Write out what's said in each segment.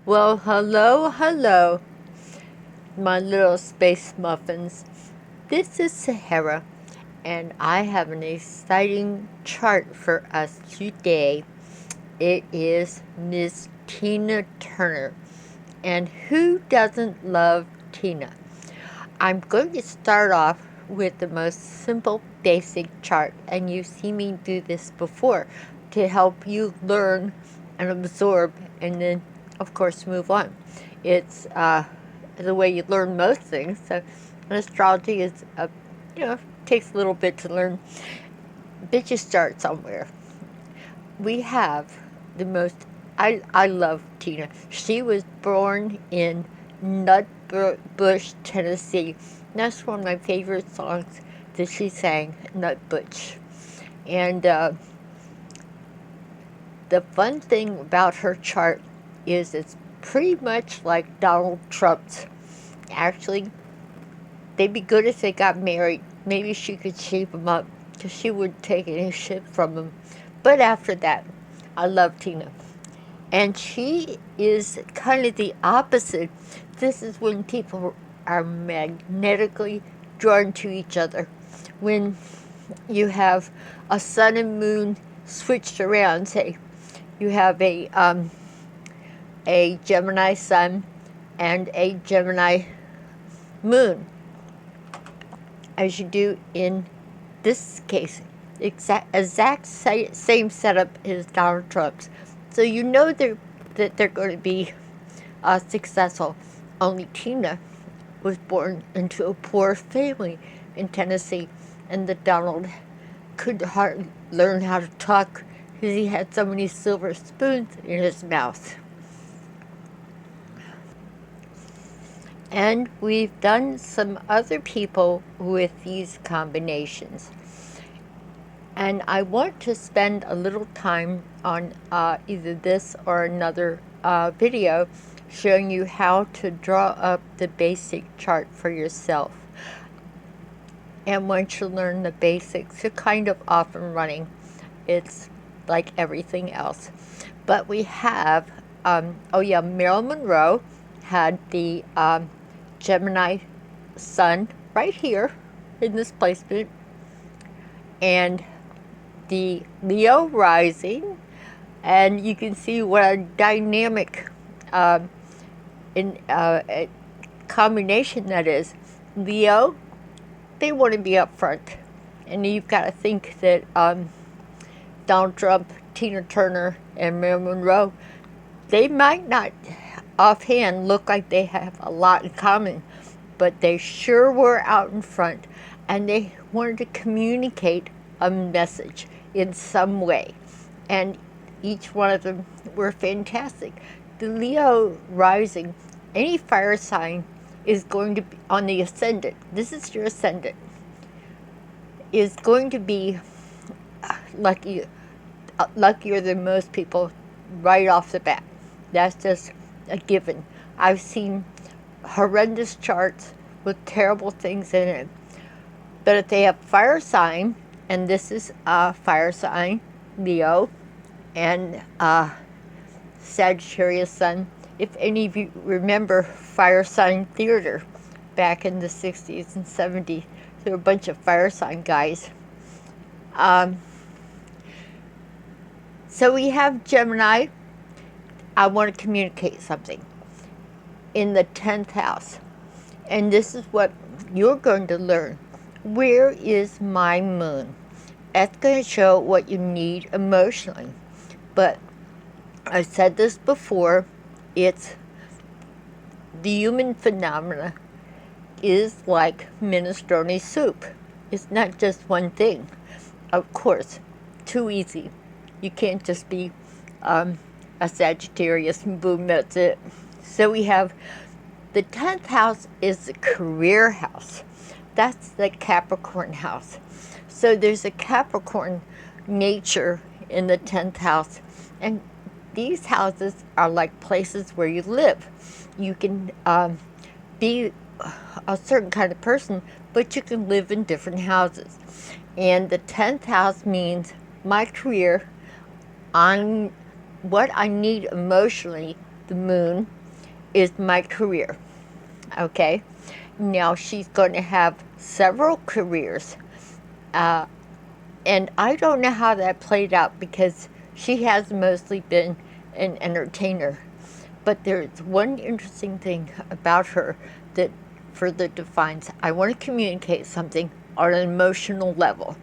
Well, hello, my little space muffins. This is Sahara, and I have an exciting chart for us today. It is Miss Tina Turner. And who doesn't love Tina? I'm going to start off with the most simple, basic chart, and you've seen me do this before to help you learn and absorb, and then, of course, move on. It's the way you learn most things. So, astrology is, takes a little bit to learn, but you start somewhere. We have the most. I love Tina. She was born in Nutbush, Tennessee. That's one of my favorite songs that she sang, Nutbush. And the fun thing about her chart is it's pretty much like Donald Trump's. Actually, they'd be good if they got married. Maybe she could shape him up because she wouldn't take any shit from him. But after that, I love Tina. And she is kind of the opposite. This is when people are magnetically drawn to each other. When you have a sun and moon switched around, say you have a Gemini sun and a Gemini moon, as you do in this case, exact same setup as Donald Trump's. So you know that they're going to be successful. Only Tina was born into a poor family in Tennessee, and that Donald could hardly learn how to talk because he had so many silver spoons in his mouth. And we've done some other people with these combinations. And I want to spend a little time on either this or another video showing you how to draw up the basic chart for yourself. And once you learn the basics, you're kind of off and running. It's like everything else. But we have, Marilyn Monroe had the Gemini sun right here in this placement, and the Leo rising, and you can see what a dynamic combination that is. Leo, they want to be up front, and you've got to think that Donald Trump, Tina Turner, and Marilyn Monroe, they might not offhand look like they have a lot in common, but they sure were out in front, and they wanted to communicate a message in some way. And each one of them were fantastic. The Leo rising, any fire sign is going to be on the ascendant. This is your ascendant. Is going to be luckier than most people right off the bat. That's just a given. I've seen horrendous charts with terrible things in it. But if they have fire sign, and this is a fire sign, Leo, and Sagittarius sun. If any of you remember fire sign theater back in the 60s and 70s, there were a bunch of fire sign guys. So we have Gemini. I want to communicate something in the 10th house. And this is what you're going to learn. Where is my moon? That's going to show what you need emotionally. But I've said this before, it's the human phenomena is like minestrone soup. It's not just one thing. Of course, too easy. You can't just be a Sagittarius and boom, that's it. So we have the 10th house is the career house. That's the Capricorn house. So there's a Capricorn nature in the 10th house. And these houses are like places where you live. You can be a certain kind of person, but you can live in different houses. And the 10th house means my career, on what I need emotionally, the moon is my career. Okay? Now she's going to have several careers. And I don't know how that played out because she has mostly been an entertainer. But there's one interesting thing about her that further defines I want to communicate something on an emotional level.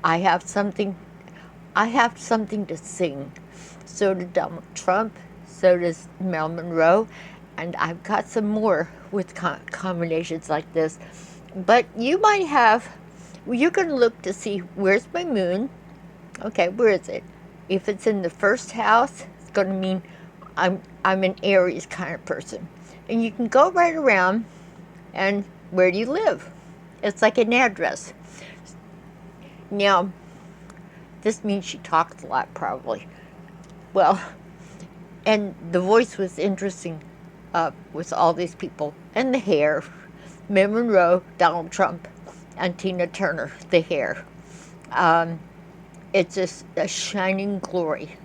I have something to sing. So did Donald Trump, so does Marilyn Monroe, and I've got some more with combinations like this. But you might have, you're going to look to see where's my moon. Okay, where is it? If it's in the first house, it's going to mean I'm an Aries kind of person. And you can go right around and where do you live? It's like an address. Now, this means she talks a lot probably. Well, and the voice was interesting with all these people. And the hair, Marilyn Monroe, Donald Trump, and Tina Turner, the hair. It's just a shining glory.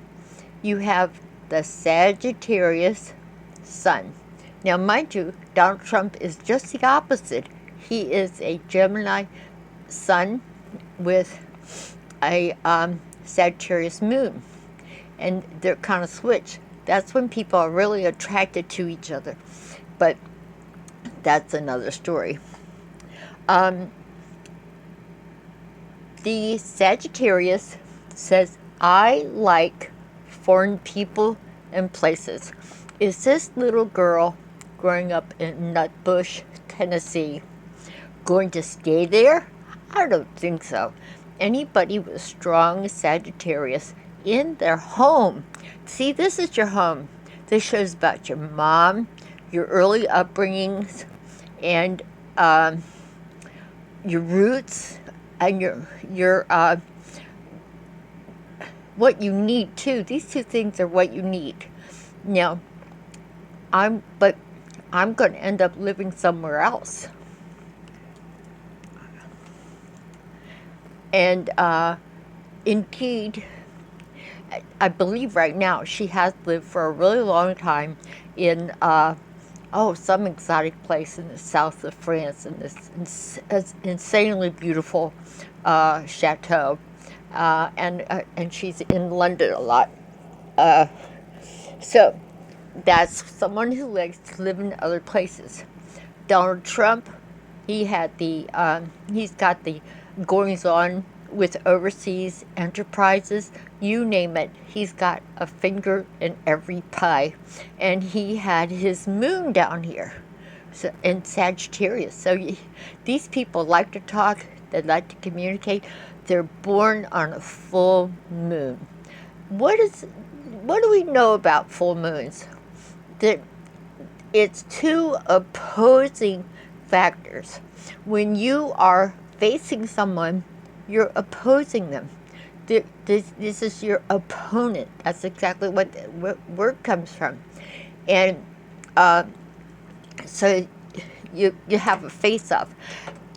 You have the Sagittarius sun. Now, mind you, Donald Trump is just the opposite. He is a Gemini sun with a Sagittarius moon. And they're kind of switched. That's when people are really attracted to each other. But that's another story. The Sagittarius says, I like foreign people and places. Is this little girl growing up in Nutbush, Tennessee, going to stay there? I don't think so. Anybody with strong Sagittarius in their home. See, this is your home. This shows about your mom, your early upbringings, and your roots, and your what you need too. These two things are what you need. Now, I'm going to end up living somewhere else. And indeed, I believe right now she has lived for a really long time in some exotic place in the south of France in this insanely beautiful chateau, and she's in London a lot. So that's someone who likes to live in other places. Donald Trump, he's got the goings on with overseas enterprises, you name it. He's got a finger in every pie, and he had his moon down here, so in Sagittarius. So these people like to talk. They like to communicate. They're born on a full moon. What do we know about full moons? That it's two opposing factors. When you are facing someone, you're opposing them. This is your opponent. That's exactly what the word comes from. And so you have a face-off.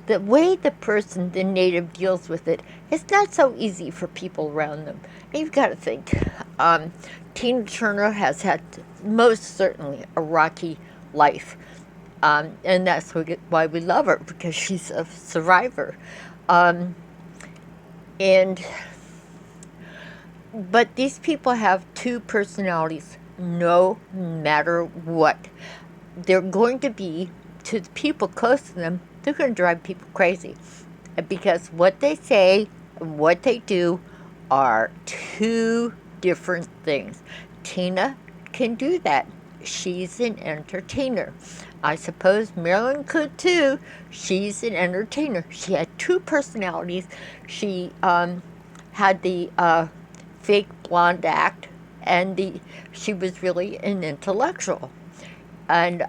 The way the native deals with it, it's not so easy for people around them. And you've got to think. Tina Turner has had most certainly a rocky life. And that's why we love her, because she's a survivor. But these people have two personalities no matter what. They're going to be, to the people close to them, they're going to drive people crazy. Because what they say and what they do are two different things. Tina can do that. She's an entertainer. I suppose Marilyn could too. She's an entertainer. She had two personalities. She had the fake blonde act, and she was really an intellectual. And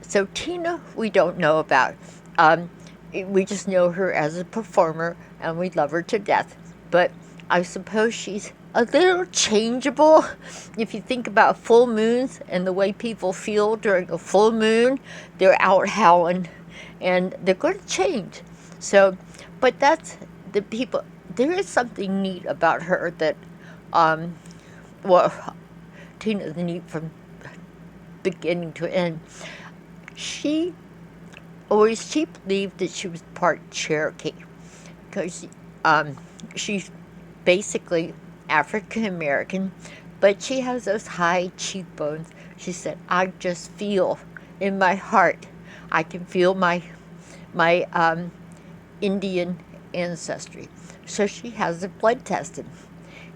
so Tina, we don't know about. We just know her as a performer, and we love her to death. But I suppose she's a little changeable. If you think about full moons and the way people feel during a full moon, they're out howling, and they're going to change. So, but that's the people. There is something neat about her that, Tina's neat from beginning to end. She believed that she was part Cherokee because she's basically African American, but she has those high cheekbones. She said, "I just feel in my heart, I can feel my Indian ancestry." So she has it blood tested,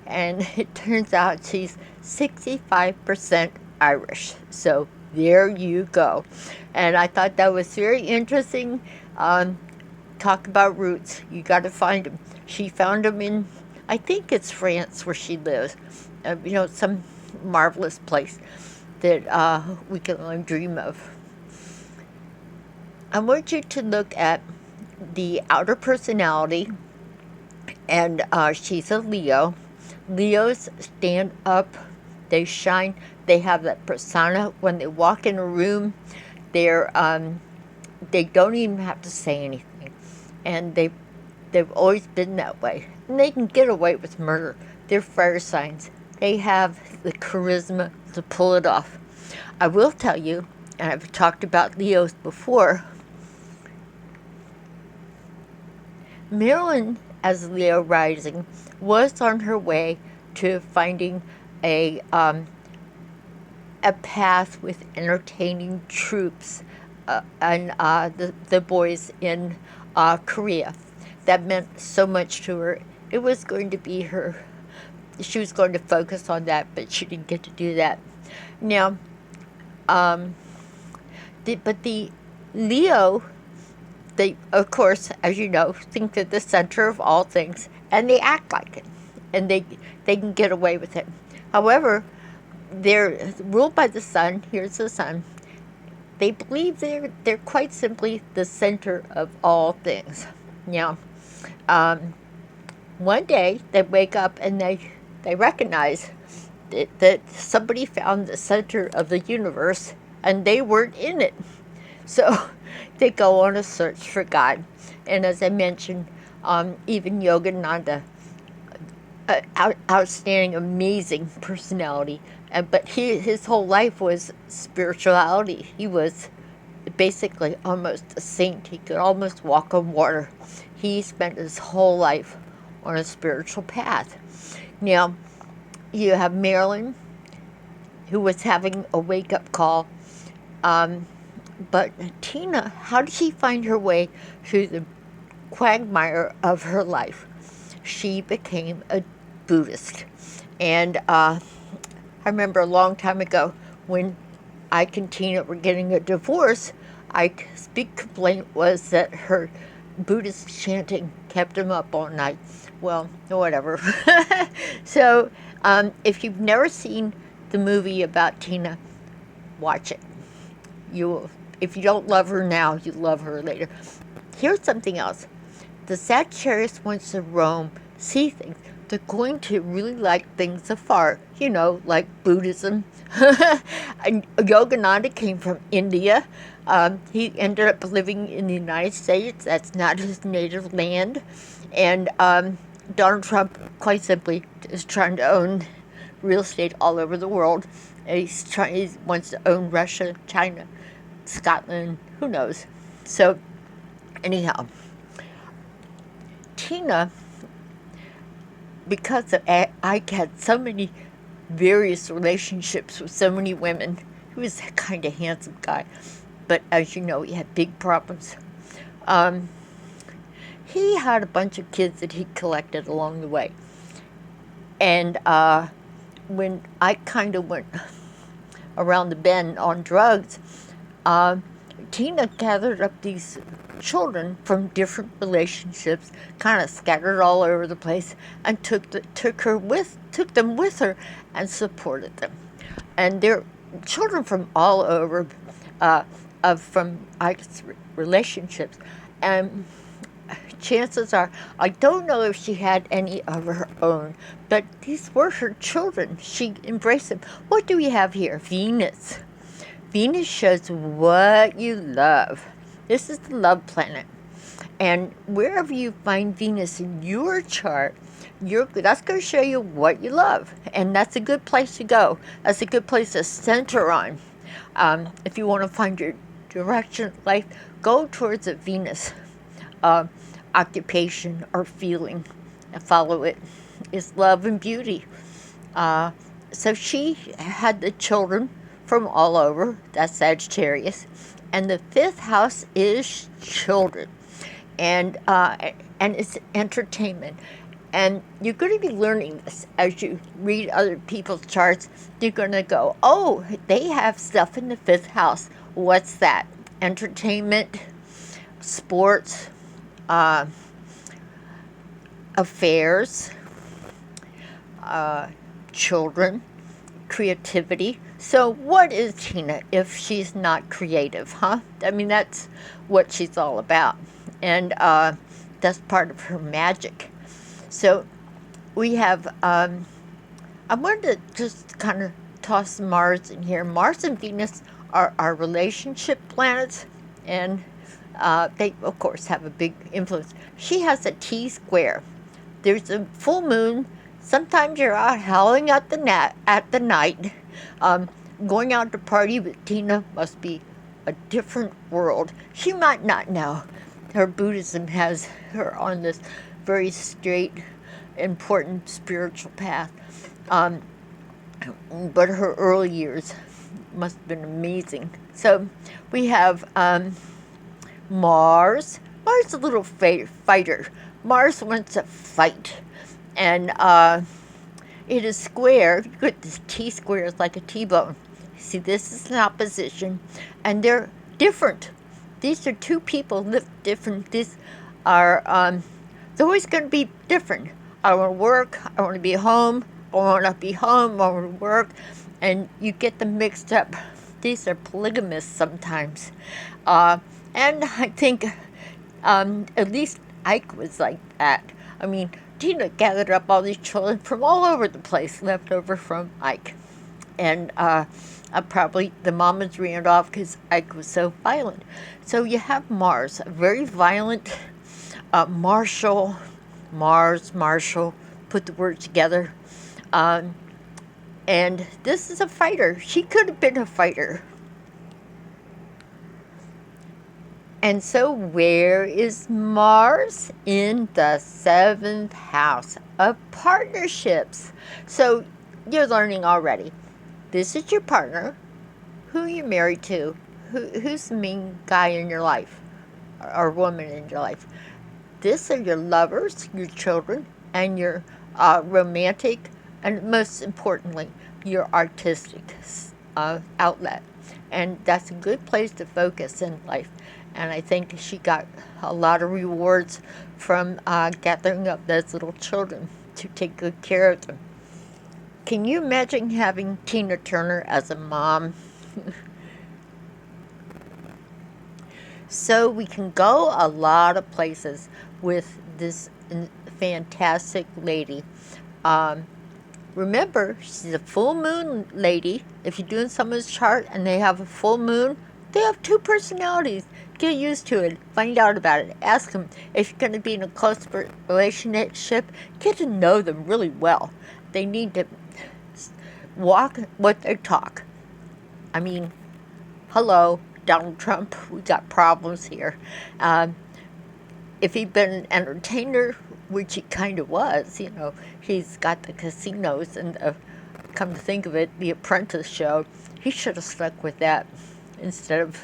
and it turns out she's 65% Irish. So there you go. And I thought that was very interesting. Talk about roots. You got to find them. She found them in, I think it's France where she lives. Some marvelous place that we can only dream of. I want you to look at the outer personality, and she's a Leo. Leos stand up, they shine, they have that persona. When they walk in a room, they don't even have to say anything, and they've always been that way. And they can get away with murder. They're fire signs. They have the charisma to pull it off. I will tell you, and I've talked about Leos before, Marilyn, as Leo rising, was on her way to finding a path with entertaining troops and the boys in Korea. That meant so much to her. It was going to be she was going to focus on that, but she didn't get to do that. Now, the Leo, they, of course, as you know, think they're the center of all things, and they act like it, and they can get away with it. However, they're ruled by the sun. Here's the sun. They believe they're quite simply the center of all things. Now, one day they wake up and they recognize that somebody found the center of the universe and they weren't in it. So they go on a search for God. And as I mentioned, even Yogananda, outstanding, amazing personality. But his whole life was spirituality. He was basically almost a saint. He could almost walk on water. He spent his whole life on a spiritual path. Now, you have Marilyn, who was having a wake-up call. But Tina, how did she find her way through the quagmire of her life? She became a Buddhist. And I remember a long time ago when Ike and Tina were getting a divorce, Ike's big complaint was that her Buddhist chanting kept him up all night. Well, whatever. So, if you've never seen the movie about Tina, watch it. You will, if you don't love her now, you love her later. Here's something else. The Sagittarius wants to roam, see things. They're going to really like things afar, like Buddhism. And Yogananda came from India. He ended up living in the United States. That's not his native land. And Donald Trump, quite simply, is trying to own real estate all over the world. He wants to own Russia, China, Scotland, who knows. So, anyhow, Tina, because Ike had so many various relationships with so many women, he was a kind of handsome guy, but as you know, he had big problems. He had a bunch of kids that he collected along the way. And when I kind of went around the bend on drugs, Tina gathered up these children from different relationships, kind of scattered all over the place, and took them with her and supported them. And they're children from all over, from Ike's relationships. And chances are, I don't know if she had any of her own, but these were her children. She embraced them. What do we have here? Venus. Venus shows what you love. This is the love planet. And wherever you find Venus in your chart, that's going to show you what you love. And that's a good place to go. That's a good place to center on. If you want to find your direction in life, go towards a Venus occupation or feeling and follow it. It's love and beauty. So she had the children from all over. That's Sagittarius. And the fifth house is children. And it's entertainment. And you're going to be learning this as you read other people's charts. You're going to go, oh, they have stuff in the fifth house. What's that? Entertainment, sports, affairs, children, creativity. So what is Tina if she's not creative, huh? I mean, that's what she's all about. And that's part of her magic. So we have, I wanted to just kind of toss Mars in here. Mars and Venus are our relationship planets, and they, of course, have a big influence. She has a T-square. There's a full moon. Sometimes you're out howling at the night. Going out to party with Tina must be a different world. She might not know. Her Buddhism has her on this very straight, important spiritual path. But her early years must have been amazing. So we have Mars. Mars is a little fighter. Mars wants to fight. And it is square. You get this T-square is like a T-bone. See, this is an opposition. And they're different. These are two people live different. These are, they're always going to be different. I want to work. I want to be home. I want to be home. I want to work. And you get them mixed up. These are polygamists sometimes. And I think at least Ike was like that. I mean, Tina gathered up all these children from all over the place, left over from Ike. And probably the mamas ran off because Ike was so violent. So you have Mars, a very violent, Marshall, put the words together. And this is a fighter. She could have been a fighter. And so where is Mars? In the seventh house of partnerships. So you're learning already. This is your partner. Who you're married to. Who's the main guy in your life? Or woman in your life. This are your lovers, your children, and your romantic, and most importantly, your artistic outlet. And that's a good place to focus in life. And I think she got a lot of rewards from gathering up those little children to take good care of them. Can you imagine having Tina Turner as a mom? So we can go a lot of places with this fantastic lady. Remember, she's a full moon lady. If you're doing someone's chart and they have a full moon, they have two personalities. Get used to it. Find out about it. Ask them if you're going to be in a close relationship. Get to know them really well. They need to walk what they talk. I mean, hello, Donald Trump. We got problems here. If he'd been an entertainer, which he kind of was, you know, he's got the casinos and come to think of it, the Apprentice show. He should have stuck with that instead of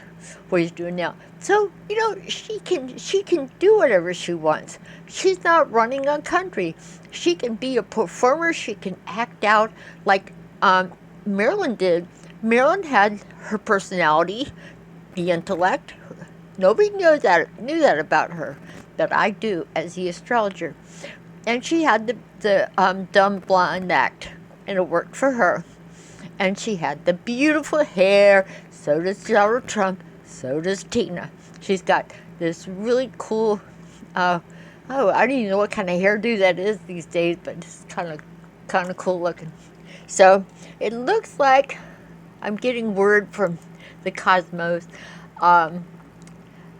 what he's doing now. So, you know, she can do whatever she wants. She's not running a country. She can be a performer. She can act out like Marilyn did. Marilyn had her personality, the intellect. Nobody knew that about her, but I do as the astrologer. And she had the dumb blonde act, and it worked for her. And she had the beautiful hair. So does Donald Trump. So does Tina. She's got this really cool, I don't even know what kind of hairdo that is these days, but it's kind of cool looking. So it looks like I'm getting word from the cosmos.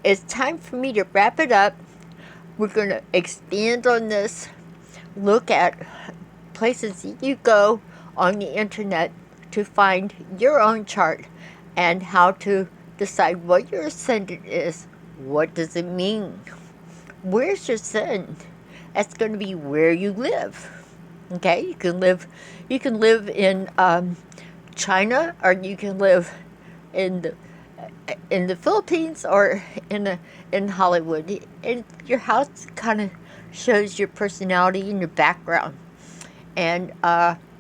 It's time for me to wrap it up. We're going to expand on this, look at places that you go on the internet to find your own chart and how to decide what your ascendant is. What does it mean? Where's your sun? That's going to be where you live. Okay, you can live in China, or you can live in the Philippines, or in Hollywood. And your house kind of shows your personality and your background, and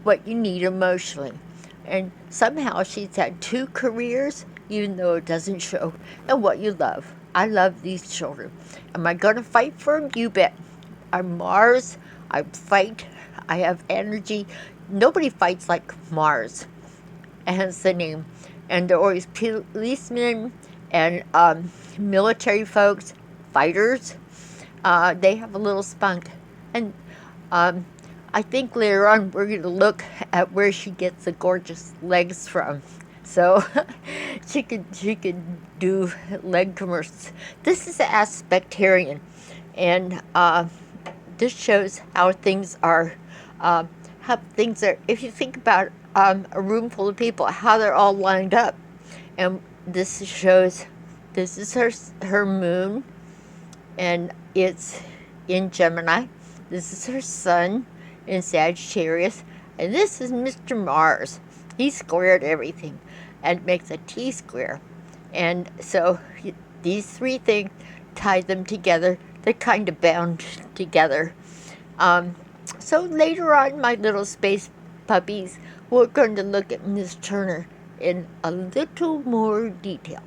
what you need emotionally. And somehow she's had 2 careers, even though it doesn't show, and what you love. I love these children. Am I going to fight for them? You bet. I'm Mars. I fight. I have energy. Nobody fights like Mars, hence the name. And they're always policemen and military folks, fighters. They have a little spunk. And I think later on we're going to look at where she gets the gorgeous legs from. So she could do leg commercials. This is aspectarian, and this shows how things are. If you think about a room full of people, how they're all lined up, and this shows. This is her moon, and it's in Gemini. This is her sun in Sagittarius, and this is Mr. Mars. He squared everything and makes a T-square. And so these 3 things, tie them together. They're kind of bound together. So later on, my little space puppies, we're going to look at Miss Turner in a little more detail.